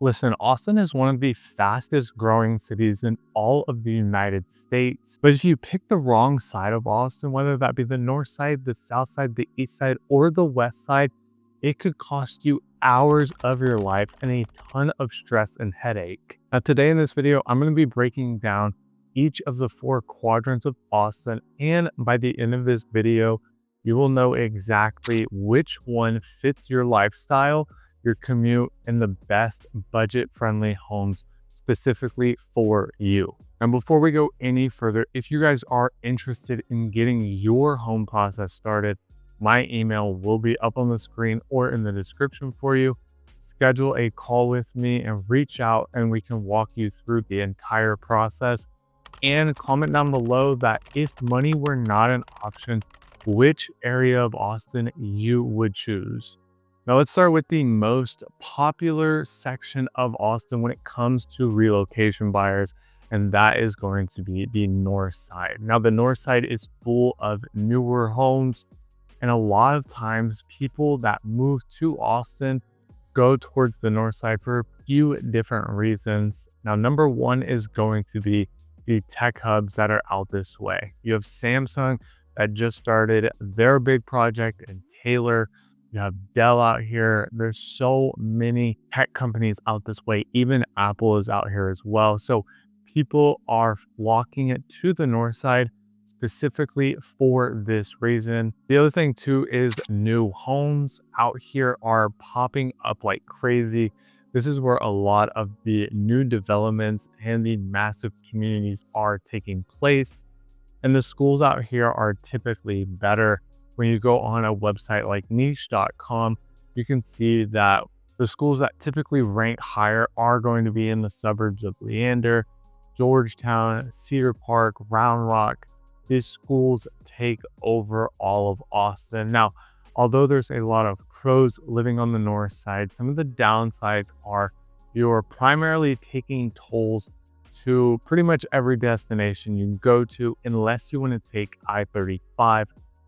Listen, Austin is one of the fastest growing cities in all of the United States. But if you pick the wrong side of Austin, whether that be the north side, the south side, the east side, or the west side, it could cost you hours of your life and a ton of stress and headache. Now, today in this video, I'm going to be breaking down each of the four quadrants of Austin. And by the end of this video, you will know exactly which one fits your lifestyle, your commute, and the best budget-friendly homes specifically for you. And before we go any further, if you guys are interested in getting your home process started, my email will be up on the screen or in the description for you. Schedule a call with me and reach out and we can walk you through the entire process. And comment down below that if money were not an option, which area of Austin you would choose. Now let's start with the most popular section of Austin when it comes to relocation buyers, and that is going to be the north side. Now the north side is full of newer homes, and a lot of times people that move to Austin go towards the north side for a few different reasons. Now number one is going to be the tech hubs that are out this way. You have Samsung that just started their big project in Taylor. You have Dell out here. There's so many tech companies out this way. Even Apple is out here as well. So people are flocking it to the north side specifically for this reason. The other thing too is new homes out here are popping up like crazy. This is where a lot of the new developments and the massive communities are taking place. And the schools out here are typically better. When you go on a website like niche.com, you can see that the schools that typically rank higher are going to be in the suburbs of Leander, Georgetown, Cedar Park, Round Rock. These schools take over all of Austin. Now, although there's a lot of pros living on the north side, some of the downsides are you're primarily taking tolls to pretty much every destination you go to, unless you want to take I-35,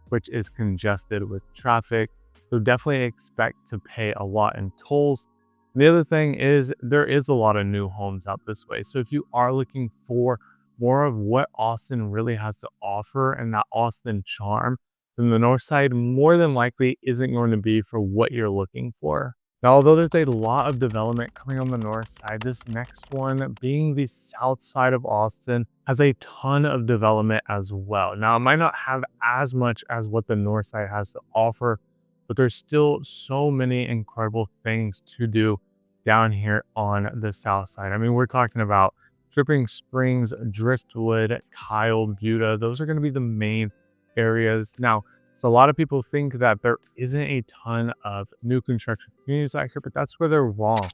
which is congested with traffic. So definitely expect to pay a lot in tolls. The other thing is there is a lot of new homes out this way. So if you are looking for more of what Austin really has to offer and that Austin charm, then the north side more than likely isn't going to be for what you're looking for. Now, although there's a lot of development coming on the north side, this next one, being the south side of Austin, has a ton of development as well. Now, it might not have as much as what the north side has to offer, but there's still so many incredible things to do down here on the south side. I mean, we're talking about Dripping Springs, Driftwood, Kyle, Buda. Those are going to be the main areas. Now, so a lot of people think that there isn't a ton of new construction communities out here, but that's where they're wrong,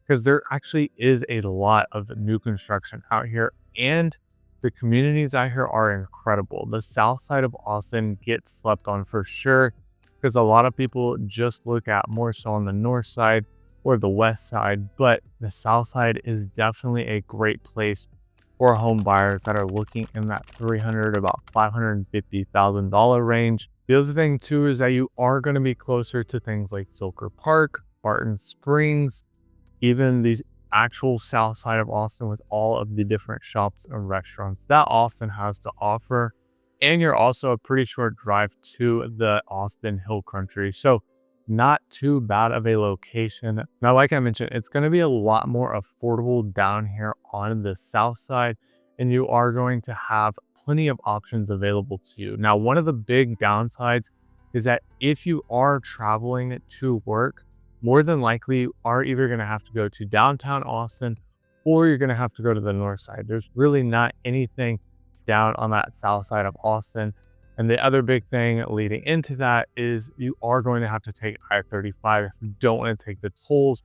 because there actually is a lot of new construction out here, and the communities out here are incredible. The south side of Austin gets slept on for sure, because a lot of people just look at more so on the north side or the west side, but the south side is definitely a great place for home buyers that are looking in that $300 to about $550,000 range. The other thing too is that you are going to be closer to things like Silker Park, Barton Springs, even these actual south side of Austin with all of the different shops and restaurants that Austin has to offer. And you're also a pretty short drive to the Austin Hill Country. So not too bad of a location. Now, like I mentioned, it's going to be a lot more affordable down here on the south side, and you are going to have plenty of options available to you. Now, one of the big downsides is that if you are traveling to work, more than likely you are either going to have to go to downtown Austin or you're going to have to go to the north side. There's really not anything down on that south side of Austin. And the other big thing leading into that is you are going to have to take I-35 if you don't want to take the tolls.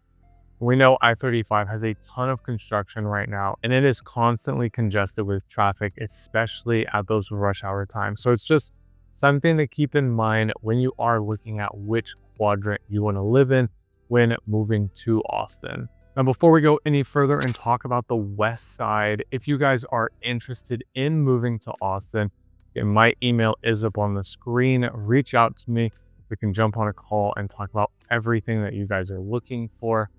We know I-35 has a ton of construction right now, and it is constantly congested with traffic, especially at those rush hour times. So it's just something to keep in mind when you are looking at which quadrant you want to live in when moving to Austin. Now, before we go any further and talk about the west side, if you guys are interested in moving to Austin, my email is up on the screen. Reach out to me. We can jump on a call and talk about everything that you guys are looking for.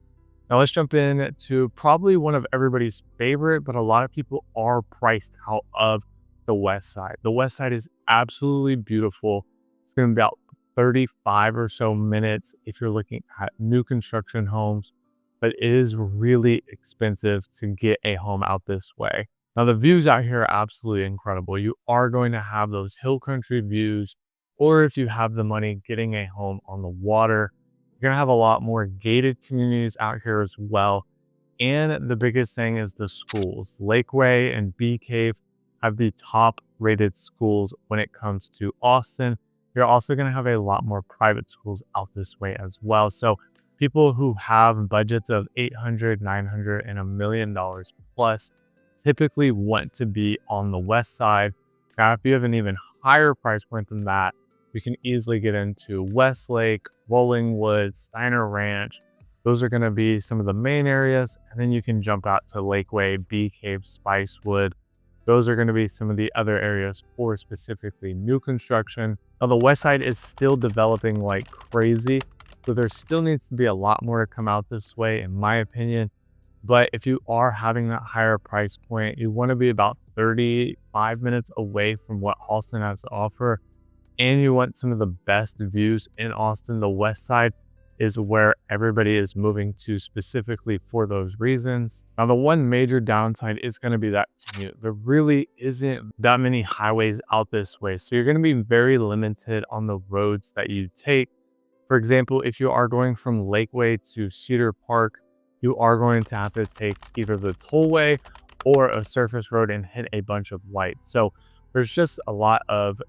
Now let's jump in to probably one of everybody's favorite, but a lot of people are priced out of the west side. The west side is absolutely beautiful. It's going to be about 35 or so minutes if you're looking at new construction homes, but it is really expensive to get a home out this way. Now the views out here are absolutely incredible. You are going to have those hill country views, or if you have the money, getting a home on the water. You're going to have a lot more gated communities out here as well. And the biggest thing is the schools. Lakeway and Bee Cave have the top rated schools when it comes to Austin. You're also going to have a lot more private schools out this way as well. So people who have budgets of 800, 900, and $1 million plus typically want to be on the west side. Now, if you have an even higher price point than that, you can easily get into Westlake, Rollingwood, Steiner Ranch. Those are going to be some of the main areas. And then you can jump out to Lakeway, Bee Cave, Spicewood. Those are going to be some of the other areas for specifically new construction. Now, the west side is still developing like crazy, so there still needs to be a lot more to come out this way, in my opinion. But if you are having that higher price point, you want to be about 35 minutes away from what Austin has to offer, and you want some of the best views in Austin. The west side is where everybody is moving to specifically for those reasons. Now, the one major downside is going to be that commute. There really isn't that many highways out this way, so you're going to be very limited on the roads that you take. For example, if you are going from Lakeway to Cedar Park, you are going to have to take either the tollway or a surface road and hit a bunch of lights. So there's just a lot of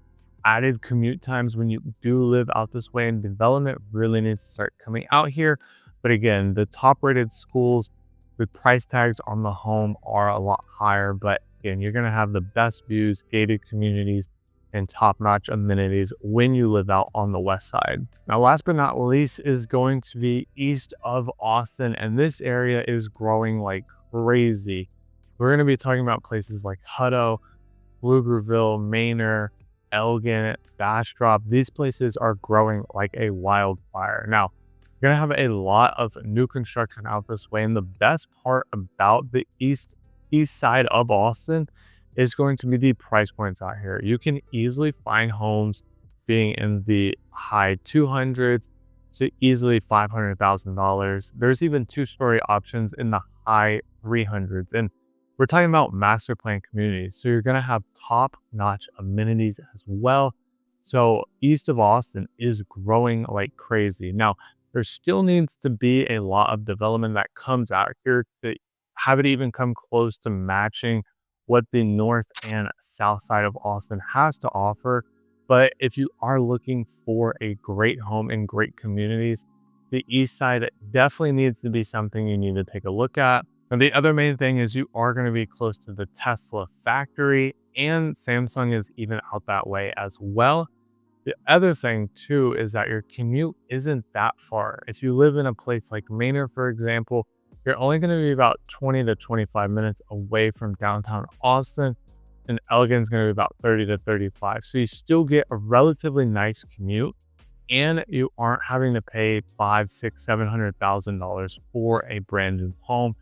added commute times when you do live out this way, and development really needs to start coming out here. But again, the top rated schools, the price tags on the home are a lot higher, but again, you're going to have the best views, gated communities, and top-notch amenities when you live out on the west side. Now, last but not least is going to be east of Austin, and this area is growing like crazy. We're going to be talking about places like Hutto, Pflugerville, Manor, Elgin, Bastrop. These places are growing like a wildfire. Now, you're going to have a lot of new construction out this way, and the best part about the east side of Austin is going to be the price points out here. You can easily find homes being in the high 200s to easily $500,000. There's even two-story options in the high 300s. And we're talking about master plan communities. So you're going to have top-notch amenities as well. So east of Austin is growing like crazy. Now, there still needs to be a lot of development that comes out here to have it even come close to matching what the north and south side of Austin has to offer. But if you are looking for a great home in great communities, the east side definitely needs to be something you need to take a look at. And the other main thing is you are going to be close to the Tesla factory, and Samsung is even out that way as well. The other thing too is that your commute isn't that far. If you live in a place like Manor, for example, you're only going to be about 20 to 25 minutes away from downtown Austin, and Elgin's going to be about 30 to 35. So you still get a relatively nice commute, and you aren't having to pay $500,000, $600,000, $700,000 for a brand new home.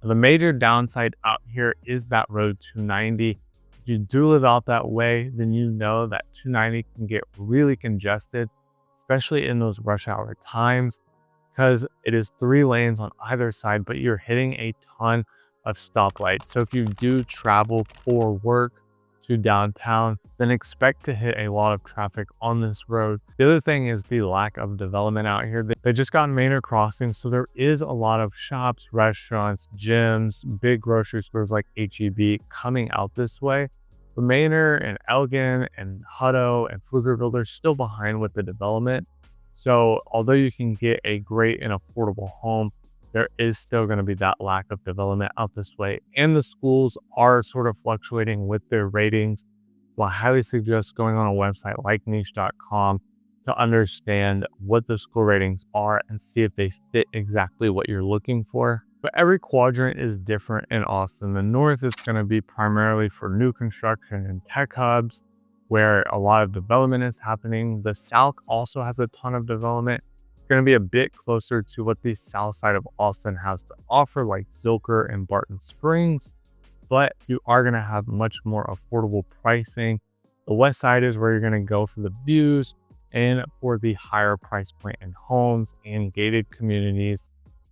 The major downside out here is that road 290. If you do live out that way, then you know that 290 can get really congested, especially in those rush hour times, because it is 3 lanes on either side, but you're hitting a ton of stoplights. So if you do travel for work to downtown, then expect to hit a lot of traffic on this road. The other thing is the lack of development out here. They just got Manor Crossing, so there is a lot of shops, restaurants, gyms, big grocery stores like H-E-B coming out this way. But Manor and Elgin and Hutto and Pflugerville, they're still behind with the development. So although you can get a great and affordable home, there is still going to be that lack of development out this way. And the schools are sort of fluctuating with their ratings. So I highly suggest going on a website like niche.com to understand what the school ratings are and see if they fit exactly what you're looking for. But every quadrant is different in Austin. The north is going to be primarily for new construction and tech hubs, where a lot of development is happening. The south also has a ton of development. going to be a bit closer to what the south side of Austin has to offer, like Zilker and Barton Springs, but you are going to have much more affordable pricing. The west side is where you're going to go for the views and for the higher price point in homes and gated communities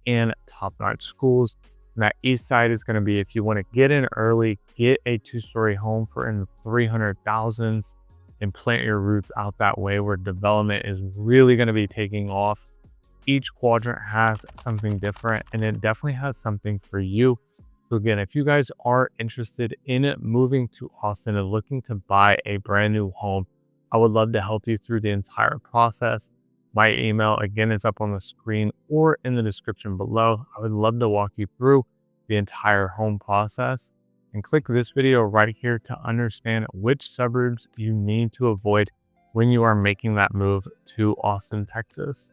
and top-notch schools. And that east side is going to be if you want to get in early, get a two-story home for in the 300,000s and plant your roots out that way, where development is really going to be taking off. Each quadrant has something different, and it definitely has something for you. So again, if you guys are interested in moving to Austin and looking to buy a brand new home, I would love to help you through the entire process. My email, again, is up on the screen or in the description below. I would love to walk you through the entire home process. And click this video right here to understand which suburbs you need to avoid when you are making that move to Austin, Texas.